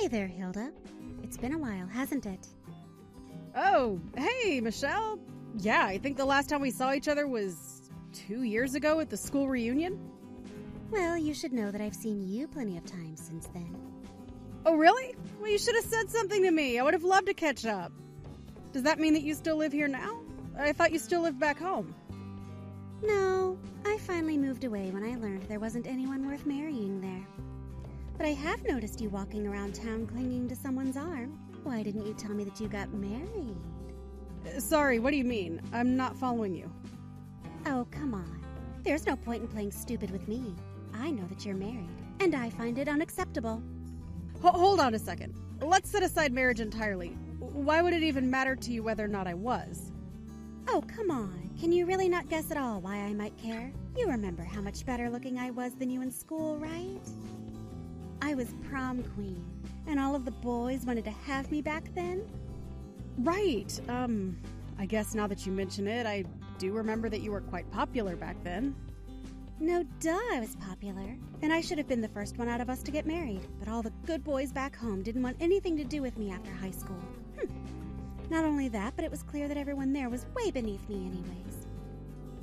Hey there, Hilda. It's been a while, hasn't it? Oh, hey, Michelle. Yeah, I think the last time we saw each other was 2 years ago at the school reunion. Well, you should know that I've seen you plenty of times since then. Oh, really? Well, you should have said something to me. I would have loved to catch up. Does that mean that you still live here now? I thought you still lived back home. No, I finally moved away when I learned there wasn't anyone worth marrying there. But I have noticed you walking around town clinging to someone's arm. Why didn't you tell me that you got married? Sorry, what do you mean? I'm not following you. Oh, come on. There's no point in playing stupid with me. I know that you're married, and I find it unacceptable. Hold on a second. Let's set aside marriage entirely. Why would it even matter to you whether or not I was? Oh, come on. Can you really not guess at all why I might care? You remember how much better looking I was than you in school, right? I was prom queen, and all of the boys wanted to have me back then. Right. I guess now that you mention it, I do remember that you were quite popular back then. No duh, I was popular. And I should have been the first one out of us to get married. But all the good boys back home didn't want anything to do with me after high school. Not only that, but it was clear that everyone there was way beneath me anyways.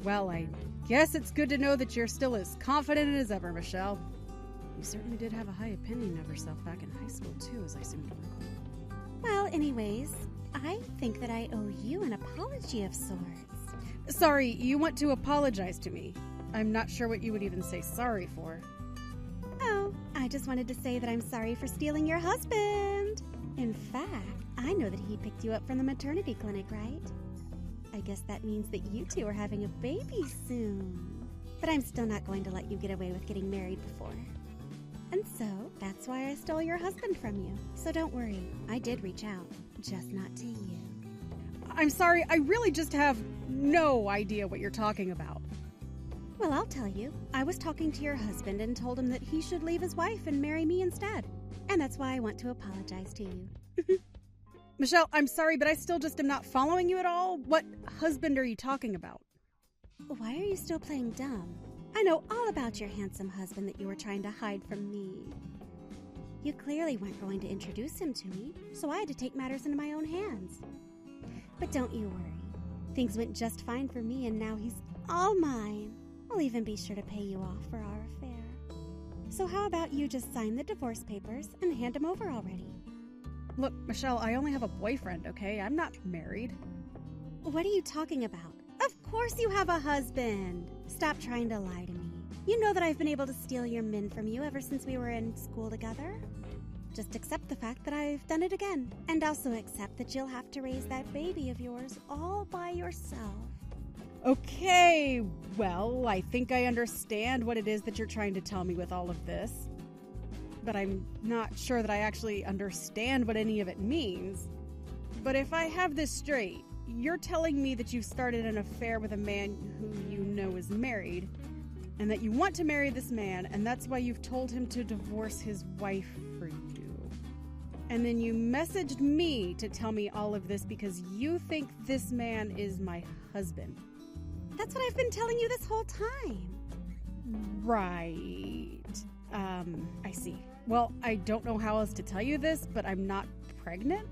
Well, I guess it's good to know that you're still as confident as ever, Michelle. You certainly did have a high opinion of yourself back in high school, too, as I seem to recall. Well, anyways, I think that I owe you an apology of sorts. Sorry, you want to apologize to me. I'm not sure what you would even say sorry for. Oh, I just wanted to say that I'm sorry for stealing your husband. In fact, I know that he picked you up from the maternity clinic, right? I guess that means that you two are having a baby soon. But I'm still not going to let you get away with getting married before. And so, that's why I stole your husband from you. So don't worry, I did reach out, just not to you. I'm sorry, I really just have no idea what you're talking about. Well, I'll tell you. I was talking to your husband and told him that he should leave his wife and marry me instead. And that's why I want to apologize to you. Michelle, I'm sorry, but I still just am not following you at all. What husband are you talking about? Why are you still playing dumb? I know all about your handsome husband that you were trying to hide from me. You clearly weren't going to introduce him to me, so I had to take matters into my own hands. But don't you worry. Things went just fine for me, and now he's all mine. I'll even be sure to pay you off for our affair. So how about you just sign the divorce papers and hand them over already? Look, Michelle, I only have a boyfriend, okay? I'm not married. What are you talking about? Of course you have a husband! Stop trying to lie to me. You know that I've been able to steal your men from you ever since we were in school together. Just accept the fact that I've done it again. And also accept that you'll have to raise that baby of yours all by yourself. Okay, well, I think I understand what it is that you're trying to tell me with all of this. But I'm not sure that I actually understand what any of it means. But if I have this straight, you're telling me that you've started an affair with a man who you know is married, and that you want to marry this man, and that's why you've told him to divorce his wife for you. And then you messaged me to tell me all of this because you think this man is my husband. That's what I've been telling you this whole time. Right. I see. Well, I don't know how else to tell you this, but I'm not pregnant?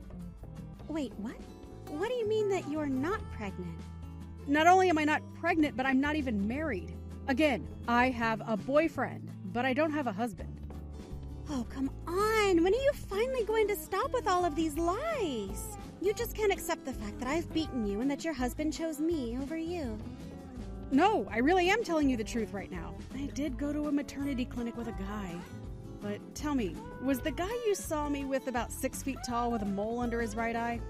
Wait, what? What do you mean that you're not pregnant? Not only am I not pregnant, but I'm not even married. Again, I have a boyfriend, but I don't have a husband. Oh, come on. When are you finally going to stop with all of these lies? You just can't accept the fact that I've beaten you and that your husband chose me over you. No, I really am telling you the truth right now. I did go to a maternity clinic with a guy. But tell me, was the guy you saw me with about 6 feet tall with a mole under his right eye?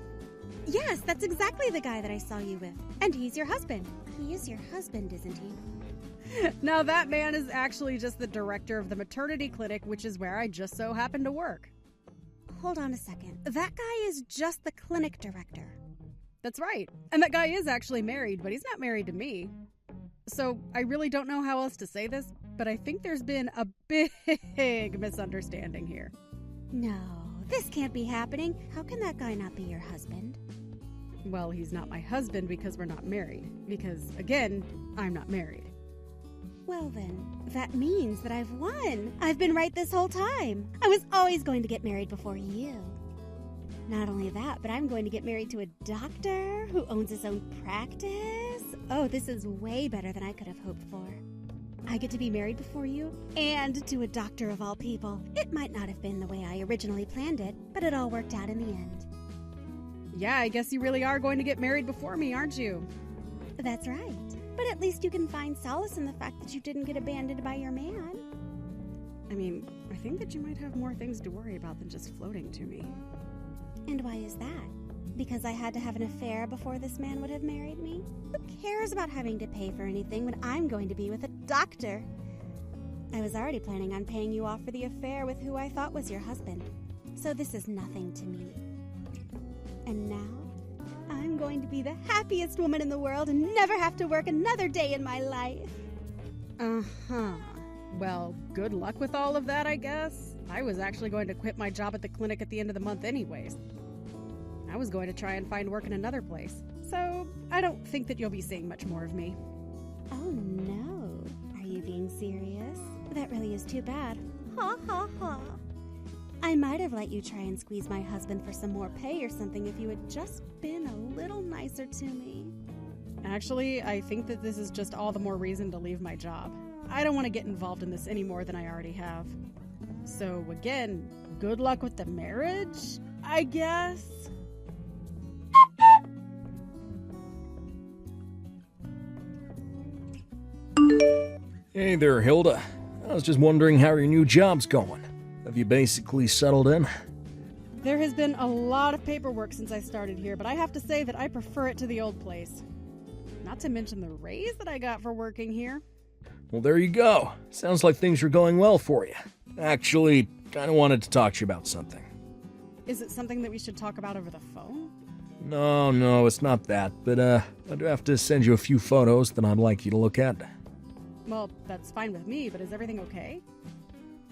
Yes, that's exactly the guy that I saw you with. And he's your husband. He is your husband, isn't he? Now that man is actually just the director of the maternity clinic, which is where I just so happen to work. Hold on a second. That guy is just the clinic director. That's right. And that guy is actually married, but he's not married to me. So I really don't know how else to say this, but I think there's been a big misunderstanding here. No, this can't be happening. How can that guy not be your husband? Well, he's not my husband because we're not married. Because, again, I'm not married. Well then, that means that I've won. I've been right this whole time. I was always going to get married before you. Not only that, but I'm going to get married to a doctor who owns his own practice. Oh, this is way better than I could have hoped for. I get to be married before you, and to a doctor of all people. It might not have been the way I originally planned it, but it all worked out in the end. Yeah, I guess you really are going to get married before me, aren't you? That's right. But at least you can find solace in the fact that you didn't get abandoned by your man. I mean, I think that you might have more things to worry about than just floating to me. And why is that? Because I had to have an affair before this man would have married me? Who cares about having to pay for anything when I'm going to be with a doctor? I was already planning on paying you off for the affair with who I thought was your husband. So this is nothing to me. And now, I'm going to be the happiest woman in the world and never have to work another day in my life. Uh-huh. Well, good luck with all of that, I guess. I was actually going to quit my job at the clinic at the end of the month anyways. I was going to try and find work in another place. So, I don't think that you'll be seeing much more of me. Oh no. Are you being serious? That really is too bad. Ha ha ha. I might have let you try and squeeze my husband for some more pay or something if you had just been a little nicer to me. Actually, I think that this is just all the more reason to leave my job. I don't want to get involved in this any more than I already have. So again, good luck with the marriage, I guess? Hey there, Hilda. I was just wondering how your new job's going. Have you basically settled in? There has been a lot of paperwork since I started here, but I have to say that I prefer it to the old place. Not to mention the raise that I got for working here. Well, there you go. Sounds like things are going well for you. Actually, kinda wanted to talk to you about something. Is it something that we should talk about over the phone? No, it's not that, but I do have to send you a few photos that I'd like you to look at. Well, that's fine with me, but is everything okay?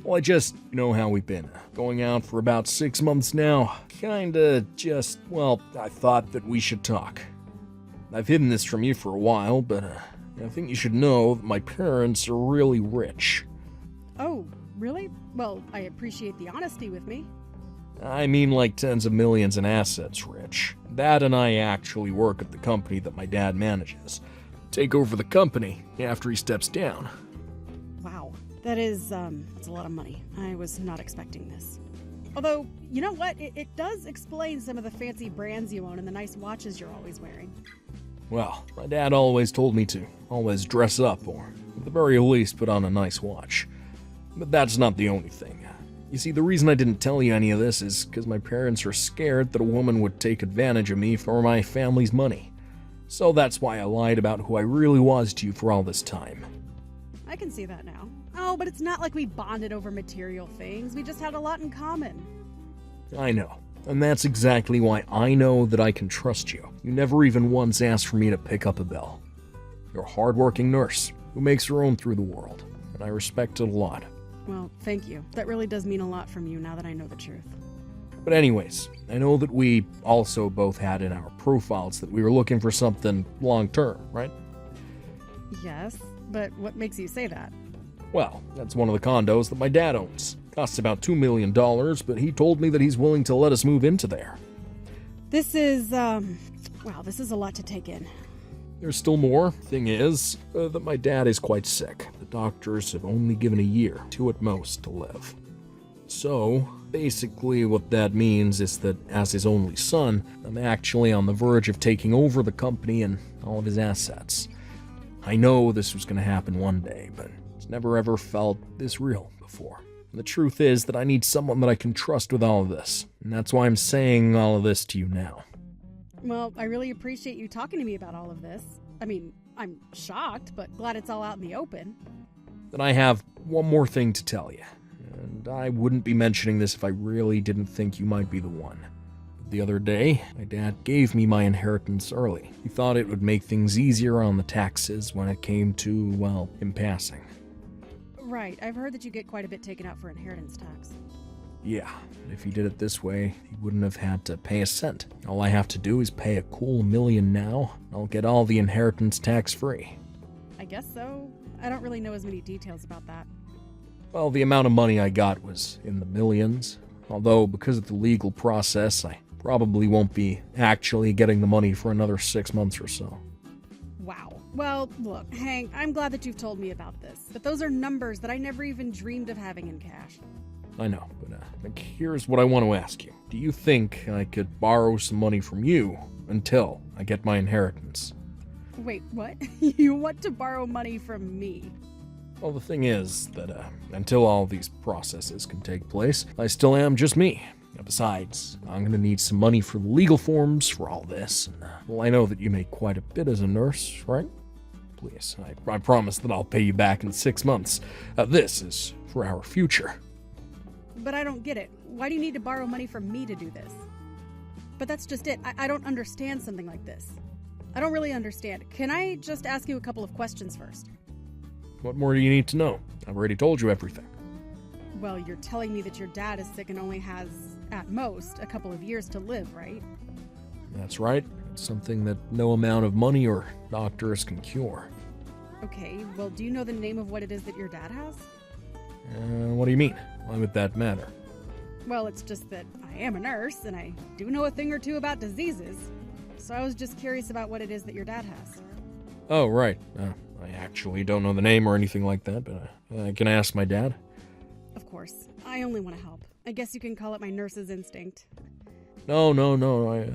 Well, you know how we've been. Going out for about 6 months now. I thought that we should talk. I've hidden this from you for a while, but I think you should know that my parents are really rich. Oh, really? Well, I appreciate the honesty with me. I mean like tens of millions in assets rich. Dad and I actually work at the company that my dad manages. Take over the company after he steps down. Wow, that's a lot of money. I was not expecting this. Although, you know what? It does explain some of the fancy brands you own and the nice watches you're always wearing. Well, my dad always told me to always dress up or, at the very least, put on a nice watch. But that's not the only thing. You see, the reason I didn't tell you any of this is because my parents are scared that a woman would take advantage of me for my family's money. So that's why I lied about who I really was to you for all this time. I can see that now. Oh, but it's not like we bonded over material things. We just had a lot in common. I know. And that's exactly why I know that I can trust you. You never even once asked for me to pick up a bill. You're a hardworking nurse who makes her own through the world, and I respect it a lot. Well, thank you. That really does mean a lot from you now that I know the truth. But anyways, I know that we also both had in our profiles that we were looking for something long-term, right? Yes, but what makes you say that? Well, that's one of the condos that my dad owns. Costs about $2 million, but he told me that he's willing to let us move into there. This is, wow, this is a lot to take in. There's still more. Thing is, that my dad is quite sick. The doctors have only given a year, 2 at most, to live. So, basically what that means is that as his only son, I'm actually on the verge of taking over the company and all of his assets. I know this was going to happen one day, but it's never ever felt this real before. And the truth is that I need someone that I can trust with all of this, and that's why I'm saying all of this to you now. Well, I really appreciate you talking to me about all of this. I mean, I'm shocked, but glad it's all out in the open. Then I have one more thing to tell you. And I wouldn't be mentioning this if I really didn't think you might be the one. But the other day, my dad gave me my inheritance early. He thought it would make things easier on the taxes when it came to, well, him passing. Right, I've heard that you get quite a bit taken out for inheritance tax. Yeah, but if he did it this way, he wouldn't have had to pay a cent. All I have to do is pay a cool $1 million now, and I'll get all the inheritance tax free. I guess so. I don't really know as many details about that. Well, the amount of money I got was in the millions. Although, because of the legal process, I probably won't be actually getting the money for another 6 months or so. Wow. Well, look, Hank, I'm glad that you've told me about this. But those are numbers that I never even dreamed of having in cash. I know, but here's what I want to ask you. Do you think I could borrow some money from you until I get my inheritance? Wait, what? You want to borrow money from me? Well, the thing is that until all these processes can take place, I still am just me. Besides, I'm going to need some money for the legal forms for all this. And, well, I know that you make quite a bit as a nurse, right? Please, I promise that I'll pay you back in 6 months. This is for our future. But I don't get it. Why do you need to borrow money from me to do this? But that's just it. I don't understand something like this. I don't really understand. Can I just ask you a couple of questions first? What more do you need to know? I've already told you everything. Well, you're telling me that your dad is sick and only has, at most, a couple of years to live, right? That's right. It's something that no amount of money or doctors can cure. Okay, well, do you know the name of what it is that your dad has? What do you mean? Why would that matter? Well, it's just that I am a nurse, and I do know a thing or two about diseases. So I was just curious about what it is that your dad has. Oh, right. I actually don't know the name or anything like that, but I can ask my dad. Of course. I only want to help. I guess you can call it my nurse's instinct. No. I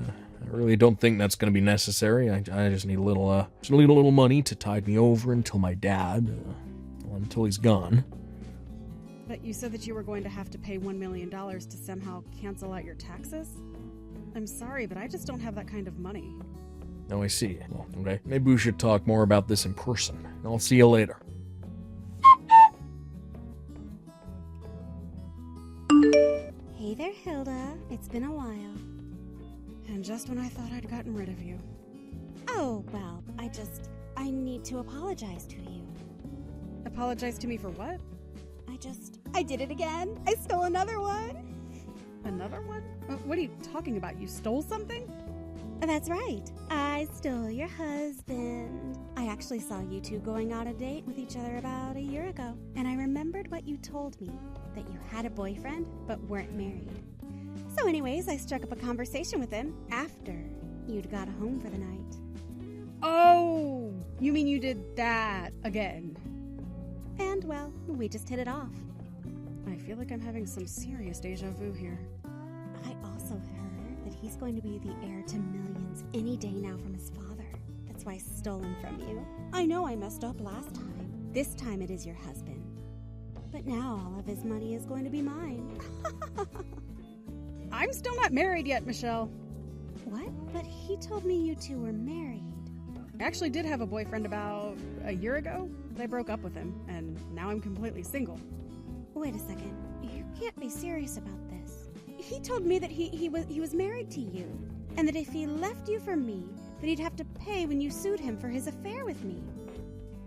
really don't think that's going to be necessary. I just need a little money to tide me over until my dad, until he's gone. But you said that you were going to have to pay $1 million to somehow cancel out your taxes? I'm sorry, but I just don't have that kind of money. Oh, I see. Well, okay. Maybe we should talk more about this in person. I'll see you later. Hey there, Hilda. It's been a while. And just when I thought I'd gotten rid of you. Oh, well, I need to apologize to you. Apologize to me for what? I did it again. I stole another one. Another one? What are you talking about? You stole something? That's right. I stole your husband. I actually saw you two going on a date with each other about a year ago, and I remembered what you told me, that you had a boyfriend but weren't married. So anyways, I struck up a conversation with him after you'd got home for the night. Oh, you mean you did that again? And, well, we just hit it off. I feel like I'm having some serious deja vu here. I also heard that he's going to be the heir to millions any day now from his father. That's why I stole him from you. I know I messed up last time. This time it is your husband. But now all of his money is going to be mine. I'm still not married yet, Michelle. What? But he told me you two were married. I actually did have a boyfriend about a year ago, but I broke up with him, and now I'm completely single. Wait a second. You can't be serious about this. He told me that he was married to you, and that if he left you for me, that he'd have to pay when you sued him for his affair with me.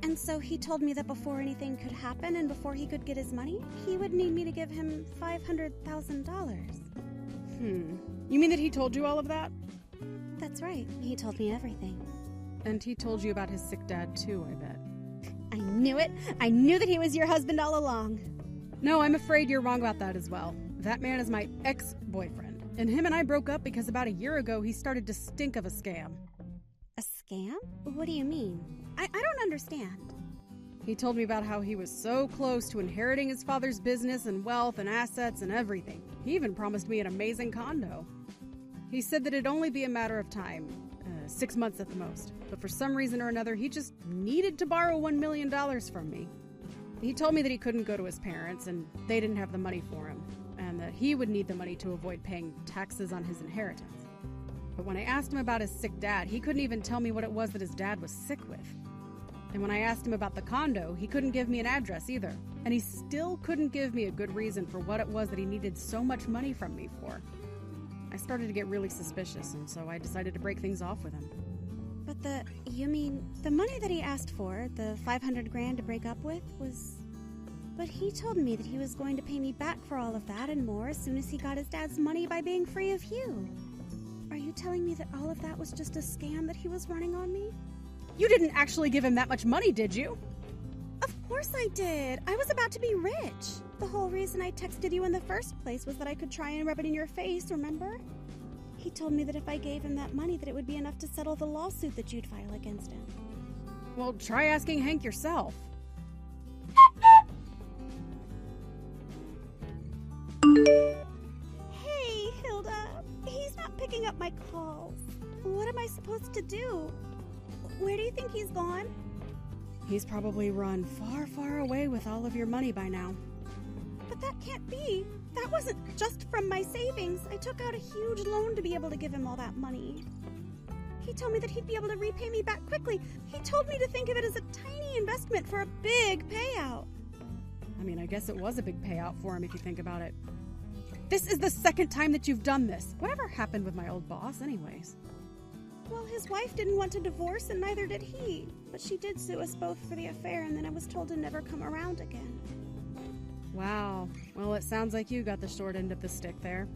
And so he told me that before anything could happen and before he could get his money, he would need me to give him $500,000. You mean that he told you all of that? That's right. He told me everything. And he told you about his sick dad too, I bet. I knew it. I knew that he was your husband all along. No, I'm afraid you're wrong about that as well. That man is my ex-boyfriend, and him and I broke up because about a year ago he started to stink of a scam. A scam? What do you mean? I don't understand. He told me about how he was so close to inheriting his father's business and wealth and assets and everything. He even promised me an amazing condo. He said that it'd only be a matter of time, 6 months at the most. But for some reason or another, he just needed to borrow $1 million from me. He told me that he couldn't go to his parents and they didn't have the money for him, and that he would need the money to avoid paying taxes on his inheritance. But when I asked him about his sick dad, he couldn't even tell me what it was that his dad was sick with. And when I asked him about the condo, he couldn't give me an address either. And he still couldn't give me a good reason for what it was that he needed so much money from me for. I started to get really suspicious, and so I decided to break things off with him. But you mean, the money that he asked for, the $500,000 to break up with, was... But he told me that he was going to pay me back for all of that and more as soon as he got his dad's money by being free of you. Are you telling me that all of that was just a scam that he was running on me? You didn't actually give him that much money, did you? Of course I did. I was about to be rich. The whole reason I texted you in the first place was that I could try and rub it in your face, remember? He told me that if I gave him that money that it would be enough to settle the lawsuit that you'd file against him. Well, try asking Hank yourself. Hey, Hilda. He's not picking up my calls. What am I supposed to do? Where do you think he's gone? He's probably run far, far away with all of your money by now. But that can't be. That wasn't just from my savings. I took out a huge loan to be able to give him all that money. He told me that he'd be able to repay me back quickly. He told me to think of it as a tiny investment for a big payout. I mean, I guess it was a big payout for him if you think about it. This is the second time that you've done this. Whatever happened with my old boss, anyways? Well, his wife didn't want to divorce, and neither did he. But she did sue us both for the affair, and then I was told to never come around again. Wow. Well, it sounds like you got the short end of the stick there.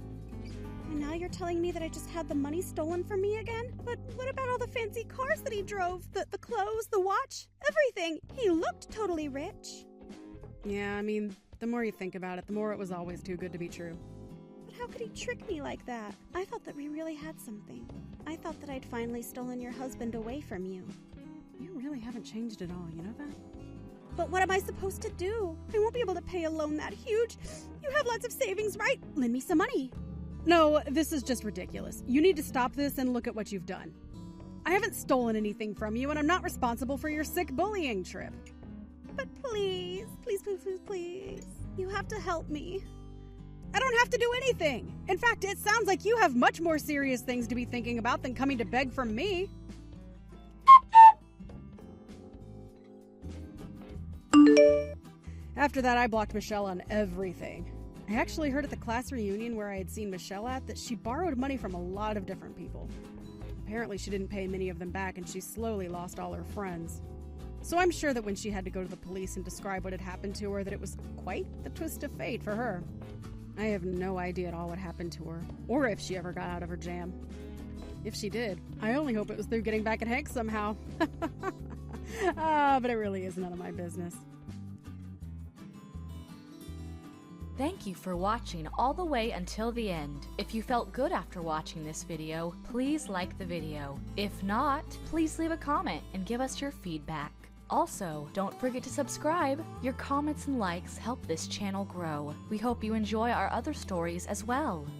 And now you're telling me that I just had the money stolen from me again? But what about all the fancy cars that he drove? The clothes, the watch, everything. He looked totally rich. Yeah, I mean, the more you think about it, the more it was always too good to be true. But how could he trick me like that? I thought that we really had something. I thought that I'd finally stolen your husband away from you. You really haven't changed at all, you know that? But what am I supposed to do? I won't be able to pay a loan that huge. You have lots of savings, right? Lend me some money. No, this is just ridiculous. You need to stop this and look at what you've done. I haven't stolen anything from you, and I'm not responsible for your sick bullying trip. But please, please, please, please, please. You have to help me. I don't have to do anything. In fact, it sounds like you have much more serious things to be thinking about than coming to beg from me. After that, I blocked Michelle on everything. I actually heard at the class reunion where I had seen Michelle at that she borrowed money from a lot of different people. Apparently, she didn't pay many of them back, and she slowly lost all her friends. So I'm sure that when she had to go to the police and describe what had happened to her, that it was quite the twist of fate for her. I have no idea at all what happened to her, or if she ever got out of her jam. If she did, I only hope it was through getting back at Hank somehow. But it really is none of my business. Thank you for watching all the way until the end. If you felt good after watching this video, please like the video. If not, please leave a comment and give us your feedback. Also, don't forget to subscribe. Your comments and likes help this channel grow. We hope you enjoy our other stories as well.